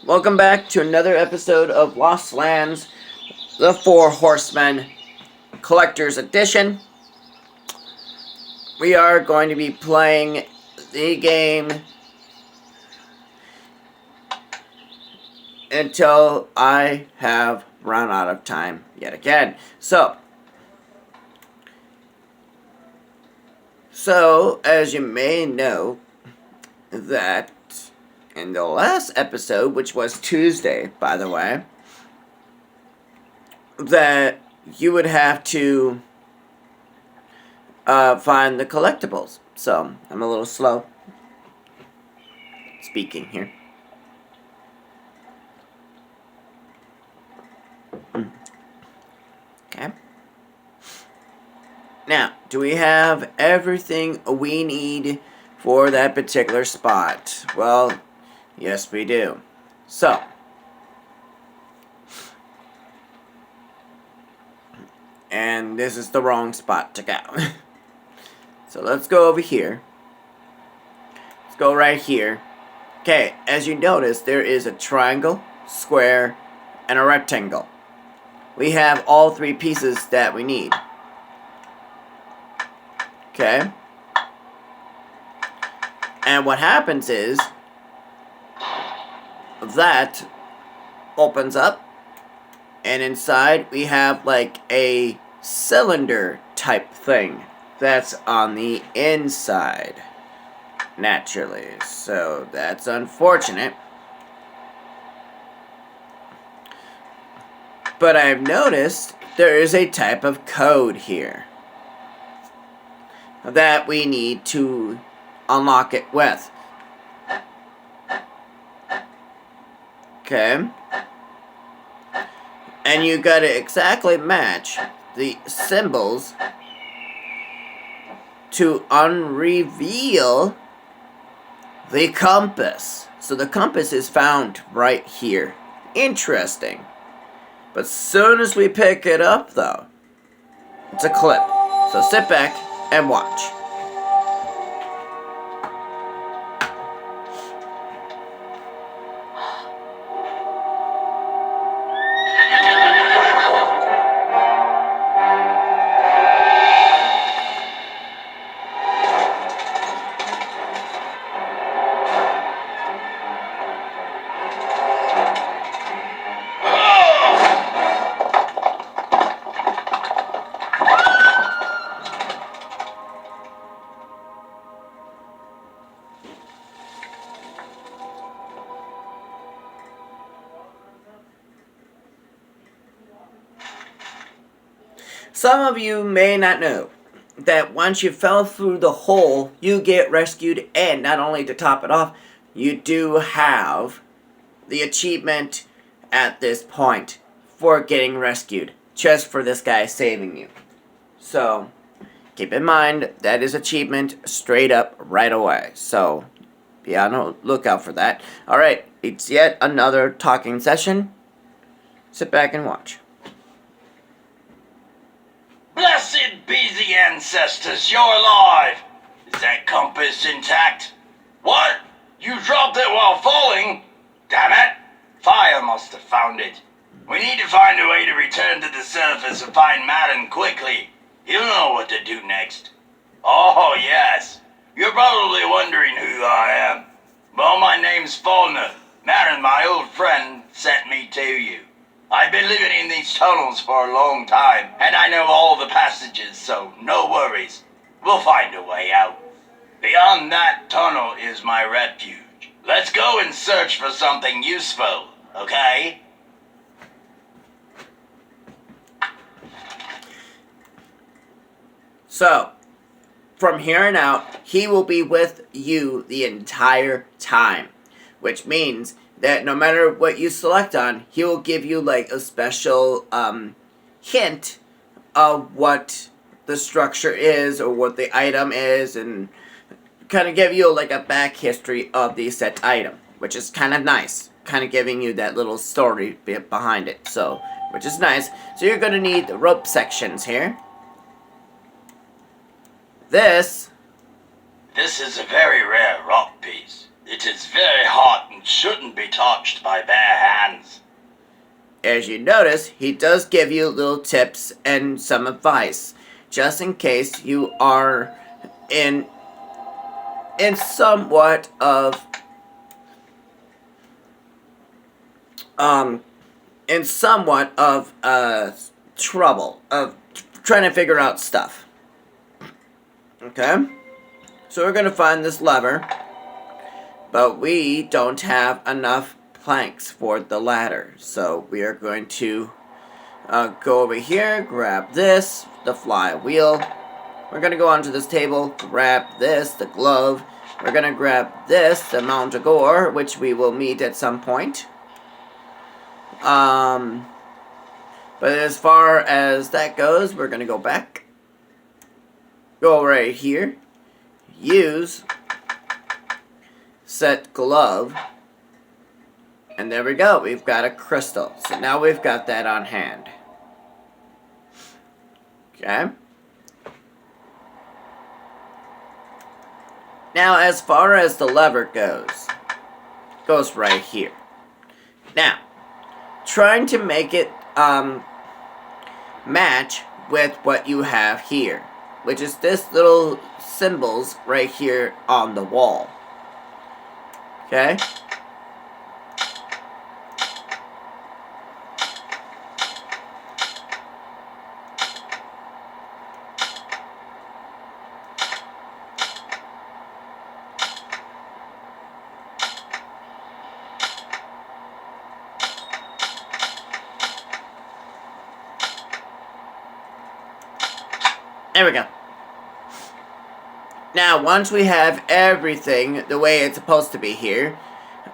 Welcome back to another episode of Lost Lands, The Four Horsemen Collector's Edition. We are going to be playing the game until I have run out of time yet again. So, as you may know, that in the last episode, which was Tuesday, by the way, that you would have to find the collectibles. So, I'm a little slow speaking here. Okay. Now, do we have everything we need for that particular spot? Well, yes we do. So, and this is the wrong spot to go. So let's go over here. Let's go right here. Okay, as you notice, there is a triangle, square, and a rectangle. We have all three pieces that we need. Okay? And what happens is that opens up, and inside we have like a cylinder type thing that's on the inside, naturally. So that's unfortunate. But I've noticed there is a type of code here that we need to unlock it with. Okay? And you gotta exactly match the symbols to unreveal the compass. So the compass is found right here. Interesting. But as soon as we pick it up, though, it's a clip. So sit back and watch. Some of you may not know that once you fell through the hole, you get rescued, and not only to top it off, you do have the achievement at this point for getting rescued, just for this guy saving you. So, keep in mind, that is achievement straight up right away. So, be on the lookout for that. Alright, it's yet another talking session. Sit back and watch. Blessed be the ancestors, you're alive! Is that compass intact? What? You dropped it while falling? Damn it! Fire must have found it. We need to find a way to return to the surface and find Madden quickly. He'll know what to do next. Oh, yes. You're probably wondering who I am. Well, my name's Faulkner. Madden, my old friend, sent me to you. I've been living in these tunnels for a long time, and I know all the passages, so no worries. We'll find a way out. Beyond that tunnel is my refuge. Let's go and search for something useful, okay? So, from here on out, he will be with you the entire time, which means that no matter what you select on, he will give you like a special hint of what the structure is or what the item is, and kind of give you like a back history of the set item, which is kind of nice, kind of giving you that little story bit behind it, so which is nice. So you're going to need the rope sections here. This is a very rare rock piece. It is very hot and shouldn't be touched by bare hands. As you notice, he does give you little tips and some advice, just in case you are in somewhat of trouble of trying to figure out stuff. Okay? So we're gonna find this lever, but we don't have enough planks for the ladder. So we are going to go over here, grab this, the flywheel. We're gonna go onto this table, grab this, the glove. We're gonna grab this, the Mandragora, which we will meet at some point. But as far as that goes, we're gonna go back. Go right here. Use set glove. And there we go. We've got a crystal. So now we've got that on hand. Okay. Now, as far as the lever goes right here. Now, trying to make it match with what you have here, which is this little symbols right here on the wall. Okay? There we go. Now, once we have everything the way it's supposed to be here,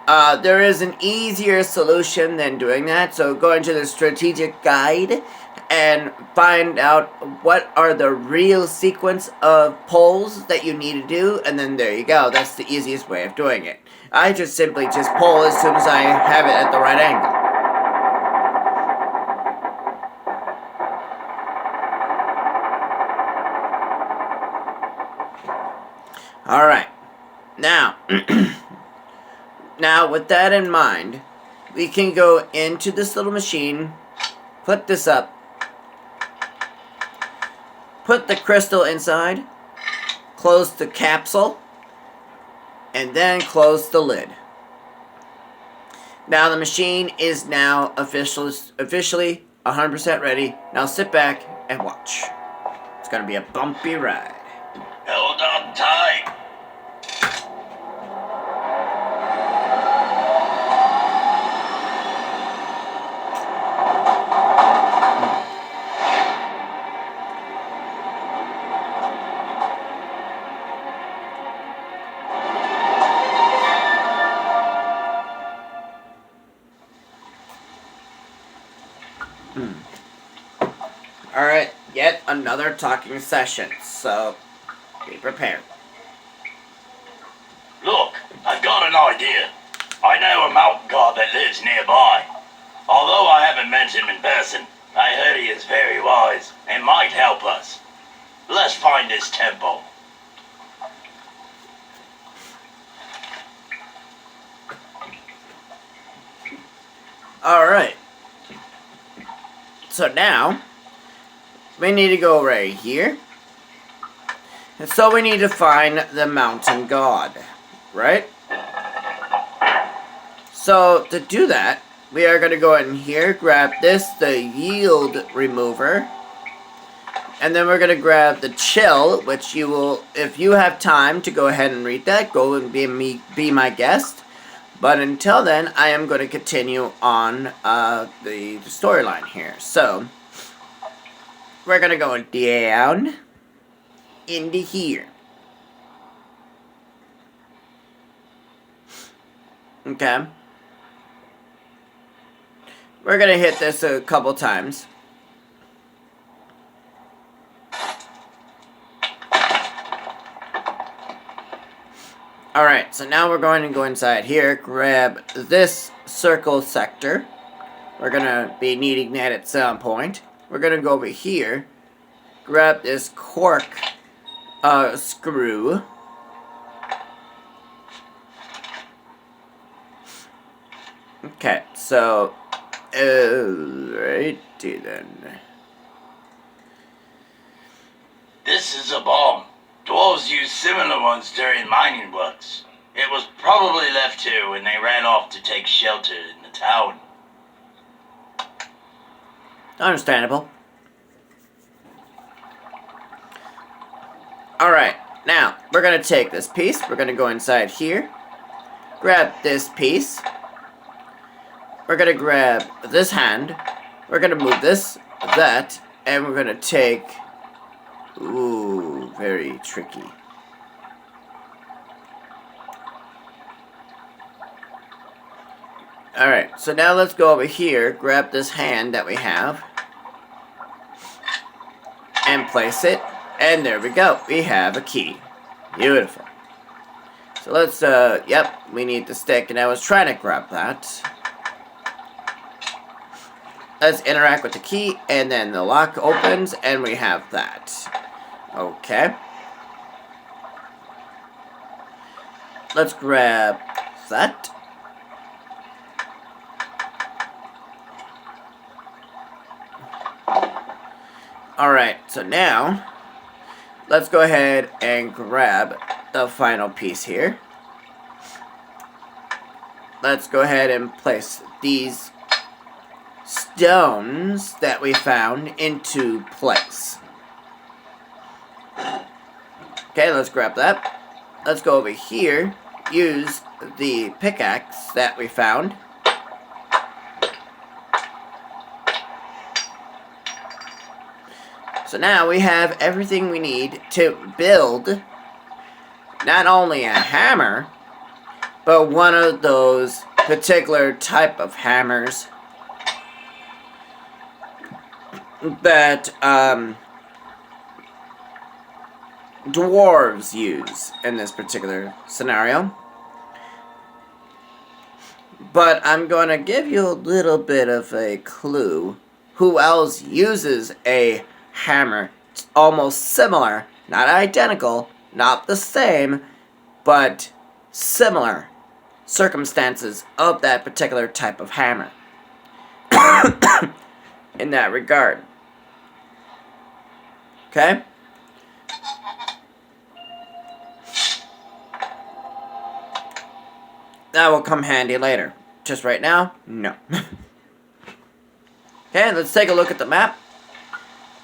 there is an easier solution than doing that. So go into the strategic guide and find out what are the real sequence of pulls that you need to do, and then there you go. That's the easiest way of doing it. I just simply pull as soon as I have it at the right angle. Alright, now, with that in mind, we can go into this little machine, put this up, put the crystal inside, close the capsule, and then close the lid. Now the machine is now officially 100% ready. Now sit back and watch. It's going to be a bumpy ride. Hold on tight. Alright, yet another talking session, so be prepared. Look, I've got an idea. I know a mountain god that lives nearby. Although I haven't met him in person, I heard he is very wise and might help us. Let's find his temple. Alright. So now, we need to go right here. And so we need to find the mountain god, right? So to do that, we are going to go in here, grab this, the yield remover. And then we're going to grab the chill, which you will, if you have time to go ahead and read that, go and be my guest. But until then, I am going to continue on the storyline here. So, we're going to go down into here. Okay. We're going to hit this a couple times. Alright, so now we're going to go inside here, grab this circle sector. We're going to be needing that at some point. We're going to go over here, grab this cork screw. Okay, so, alrighty then. This is a bomb. Dwarves used similar ones during mining works. It was probably left here when they ran off to take shelter in the town. Understandable. Alright, now, we're gonna take this piece, we're gonna go inside here, grab this piece, we're gonna grab this hand, we're gonna move this, that, and we're gonna take... Ooh, very tricky. Alright, so now let's go over here, grab this hand that we have, and place it, and there we go. We have a key. Beautiful. So let's, yep, we need the stick, and I was trying to grab that. Let's interact with the key, and then the lock opens, and we have that. Okay. Let's grab that. Alright, so now, let's go ahead and grab the final piece here. Let's go ahead and place these stones that we found into place. Okay, let's grab that. Let's go over here, use the pickaxe that we found. So now we have everything we need to build not only a hammer, but one of those particular type of hammers that dwarves use in this particular scenario. But I'm going to give you a little bit of a clue. Who else uses a hammer almost similar, not identical, not the same, but similar circumstances of that particular type of hammer in that regard. Okay? That will come handy later. Just right now, no. Okay, let's take a look at the map.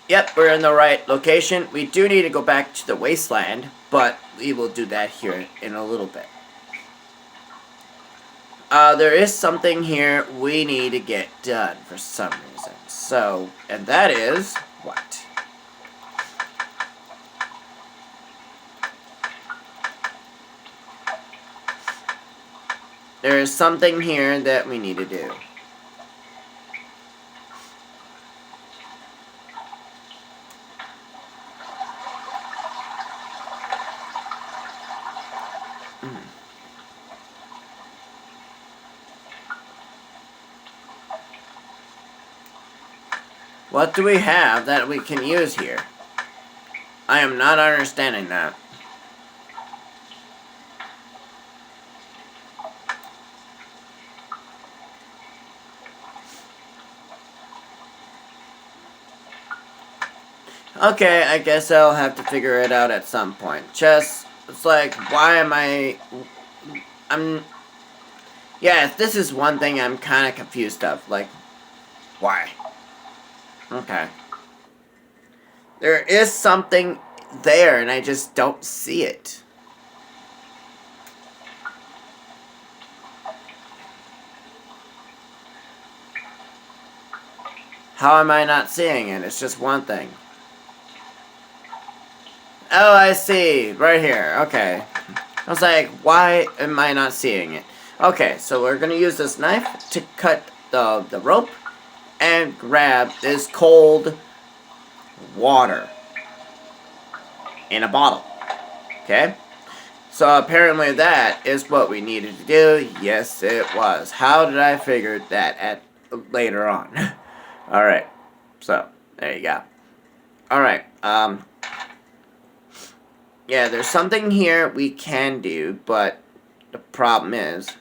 Yep, we're in the right location. We do need to go back to the wasteland, but we will do that here in a little bit. There is something here we need to get done for some reason. So, and that is what? There is something here that we need to do. What do we have that we can use here? I am not understanding that. Okay, I guess I'll have to figure it out at some point. It's like, why am yeah, this is one thing I'm kind of confused of. Like, why? Okay. There is something there, and I just don't see it. How am I not seeing it? It's just one thing. Oh, I see. Right here. Okay. I was like, why am I not seeing it? Okay, so we're going to use this knife to cut the rope and grab this cold water in a bottle. Okay? So apparently that is what we needed to do. Yes, it was. How did I figure that later on? Alright. So, there you go. Alright. Yeah, there's something here we can do, but the problem is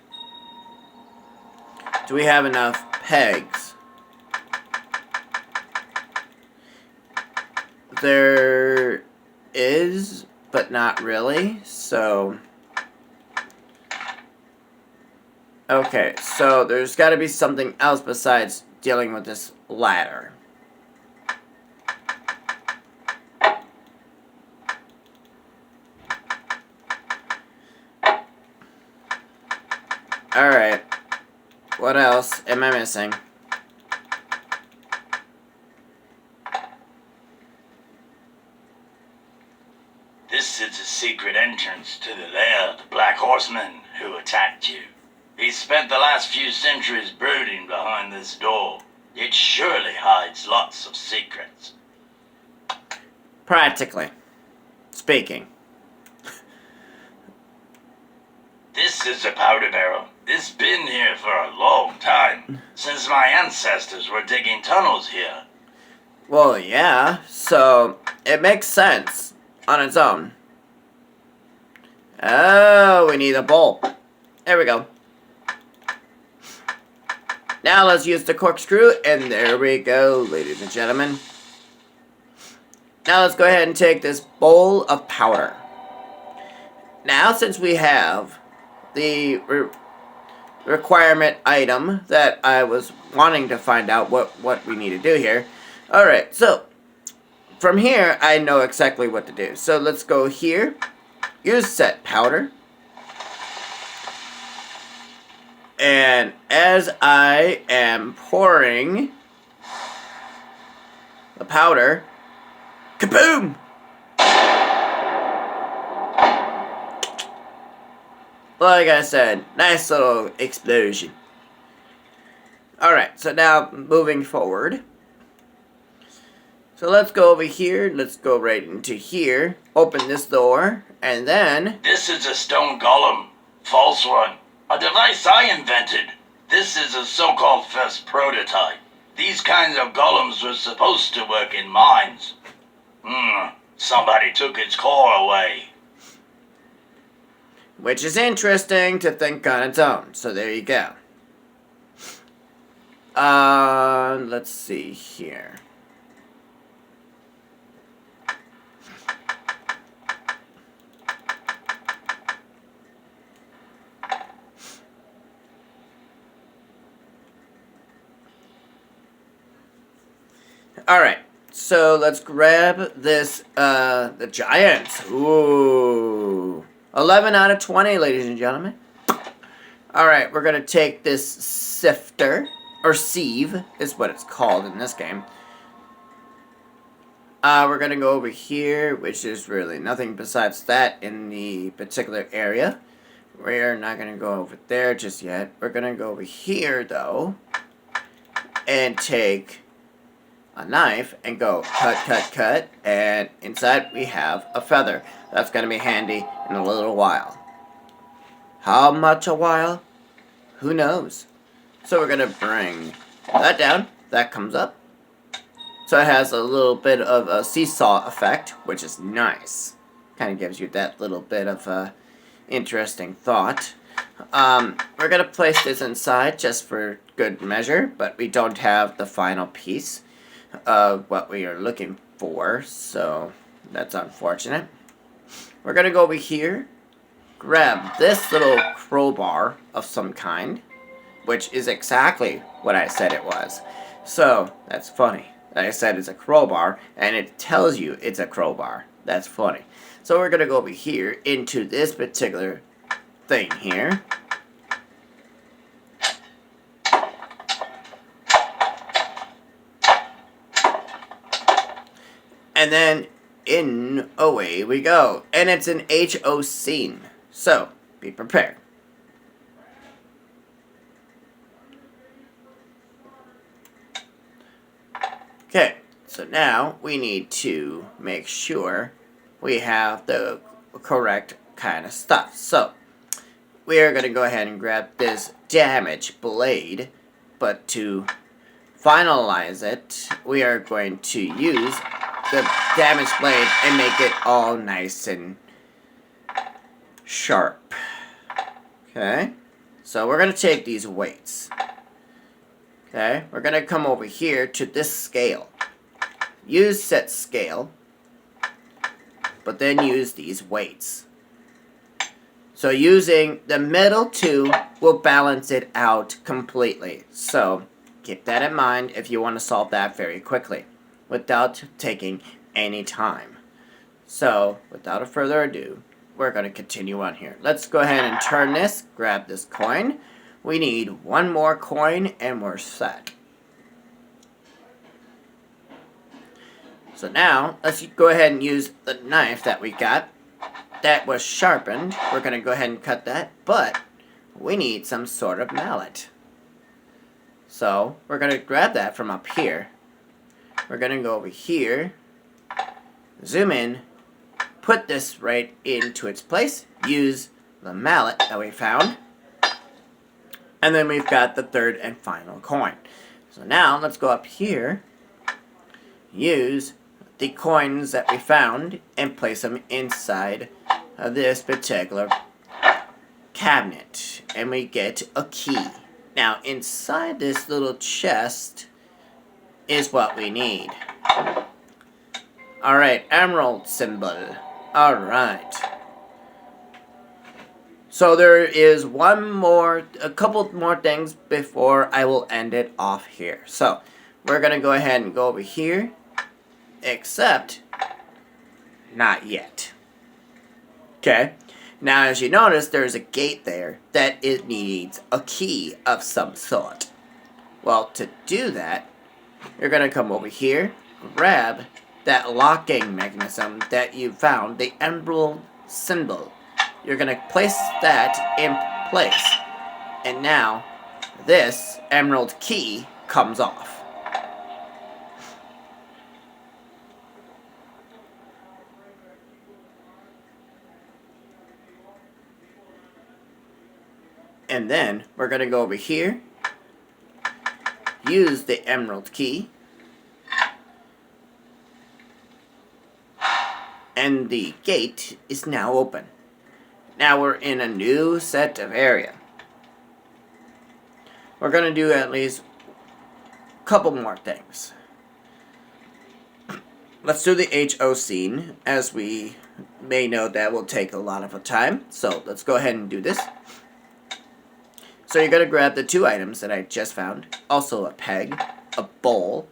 Do we have enough pegs? There is, but not really, so... Okay, so there's got to be something else besides dealing with this ladder. Alright. What else am I missing? This is a secret entrance to the lair of the Black Horseman who attacked you. He spent the last few centuries brooding behind this door. It surely hides lots of secrets. Practically speaking. This is a powder barrel. It's been here for a long time, since my ancestors were digging tunnels here. Well, yeah, so it makes sense on its own. Oh, we need a bowl. There we go. Now let's use the corkscrew, and there we go, ladies and gentlemen. Now let's go ahead and take this bowl of powder. Now, since we have the requirement item that I was wanting to find out what we need to do here. Alright, so from here, I know exactly what to do. So let's go here, use set powder. And as I am pouring the powder, kaboom! Like I said, nice little explosion. Alright, so now moving forward. So let's go over here, let's go right into here, open this door, and then... This is a stone golem. False one. A device I invented. This is a so-called first prototype. These kinds of golems were supposed to work in mines. Somebody took its core away. Which is interesting to think on its own. So there you go. Let's see here. Alright, so let's grab this, the giants. Ooh. 11 out of 20, ladies and gentlemen. Alright, we're going to take this sifter, or sieve, is what it's called in this game. We're going to go over here, which is really nothing besides that in the particular area. We're not going to go over there just yet. We're going to go over here, though, and take a knife and go cut, and inside we have a feather. That's going to be handy in a little while. How much a while? Who knows? So we're going to bring that down. That comes up. So it has a little bit of a seesaw effect, which is nice. Kind of gives you that little bit of a interesting thought. We're going to place this inside just for good measure, but we don't have the final piece of what we are looking for, so that's unfortunate. We're going to go over here, grab this little crowbar of some kind, which is exactly what I said it was. So, that's funny. I said it's a crowbar, and it tells you it's a crowbar. That's funny. So we're going to go over here into this particular thing here. And then in away we go. And it's an HO scene. So, be prepared. Okay, so now we need to make sure we have the correct kind of stuff. So, we are going to go ahead and grab this damage blade, but to finalize it, we are going to use the damage blade and make it all nice and sharp. Okay, so we're going to take these weights. Okay, we're going to come over here to this scale. Use set scale, but then use these weights. So using the middle two will balance it out completely. So keep that in mind if you want to solve that very quickly without taking any time. So without a further ado, we're going to continue on here. Let's go ahead and turn this, grab this coin. We need one more coin and we're set. So now, let's go ahead and use the knife that we got that was sharpened. We're going to go ahead and cut that, but we need some sort of mallet. So we're going to grab that from up here. We're going to go over here, zoom in, put this right into its place, use the mallet that we found, and then we've got the third and final coin. So now let's go up here, use the coins that we found, and place them inside of this particular cabinet, and we get a key. Now inside this little chest is what we need. Alright, emerald symbol. Alright. So there is a couple more things before I will end it off here. So we're going to go ahead and go over here, except not yet. Okay. Now as you notice, there's a gate there that it needs a key of some sort. Well, to do that, you're going to come over here, grab that locking mechanism that you found, the emerald symbol. You're going to place that in place. And now, this emerald key comes off. And then, we're going to go over here, use the emerald key, and the gate is now open. Now we're in a new set of area. We're going to do at least a couple more things. Let's do the HO scene. As we may know, that will take a lot of time. So let's go ahead and do this. So you're going to grab the two items that I just found. Also a peg, a bowl.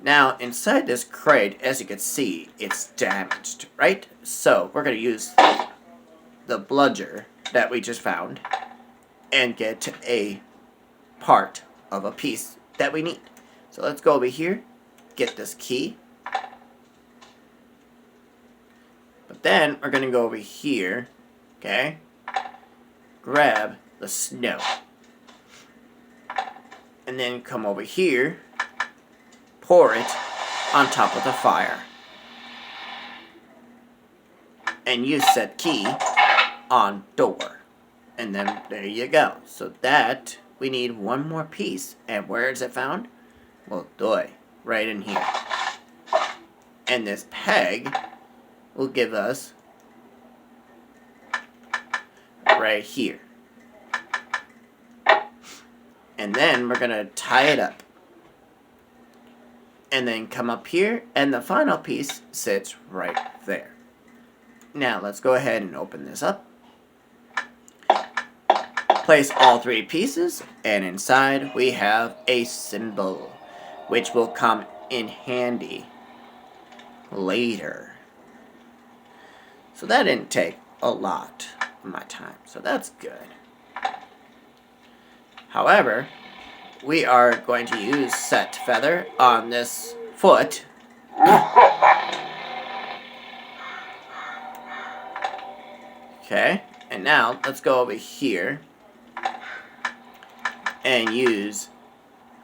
Now, inside this crate, as you can see, it's damaged, right? So, we're going to use the bludger that we just found and get a part of a piece that we need. So, let's go over here, get this key. But then, we're going to go over here, okay? Grab the snow. And then come over here, pour it on top of the fire. And use that key on door. And then there you go. So that, we need one more piece. And where is it found? Well, right in here. And this peg will give us right here. And then we're going to tie it up. And then come up here, and the final piece sits right there. Now, let's go ahead and open this up. Place all three pieces, and inside we have a symbol, which will come in handy later. So that didn't take a lot of my time, so that's good. However, we are going to use set feather on this foot. Okay, and now let's go over here and use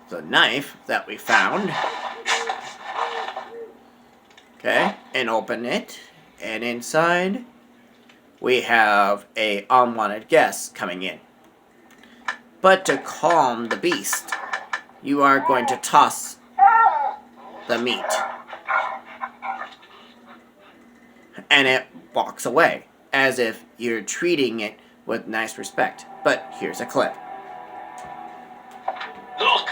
the knife that we found. Okay, and open it. And inside, we have a unwanted guest coming in. But to calm the beast, you are going to toss the meat. And it walks away, as if you're treating it with nice respect. But here's a clip. Look,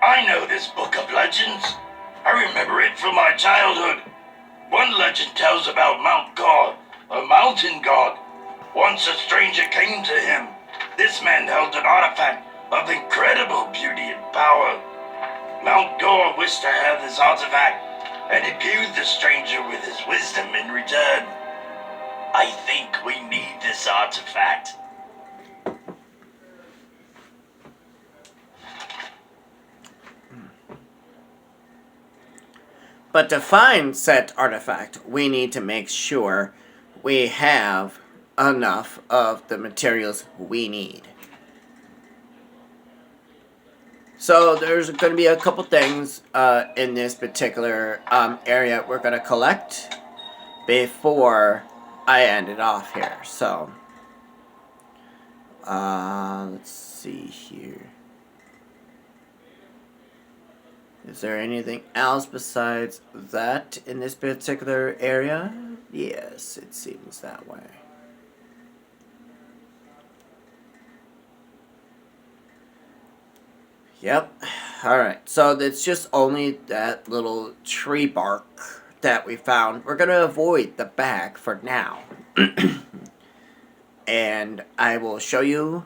I know this book of legends. I remember it from my childhood. One legend tells about Mount God, a mountain god. Once a stranger came to him. This man held an artifact of incredible beauty and power. Mount God wished to have this artifact and imbued the stranger with his wisdom in return. I think we need this artifact. But to find said artifact, we need to make sure we have enough of the materials we need. So there's going to be a couple things in this particular area we're going to collect before I end it off here. So let's see here. Is there anything else besides that in this particular area? Yes, it seems that way. Yep. Alright, so it's just only that little tree bark that we found. We're going to avoid the back for now. And I will show you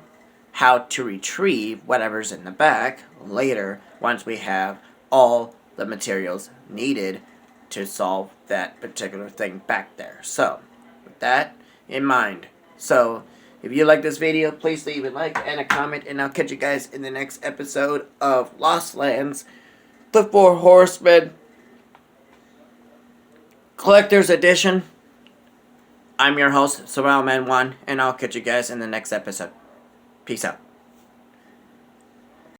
how to retrieve whatever's in the back later once we have all the materials needed to solve that particular thing back there. So, with that in mind, so if you like this video, please leave a like and a comment, and I'll catch you guys in the next episode of Lost Lands, The Four Horsemen Collector's Edition. I'm your host, SurroundMan1, and I'll catch you guys in the next episode. Peace out.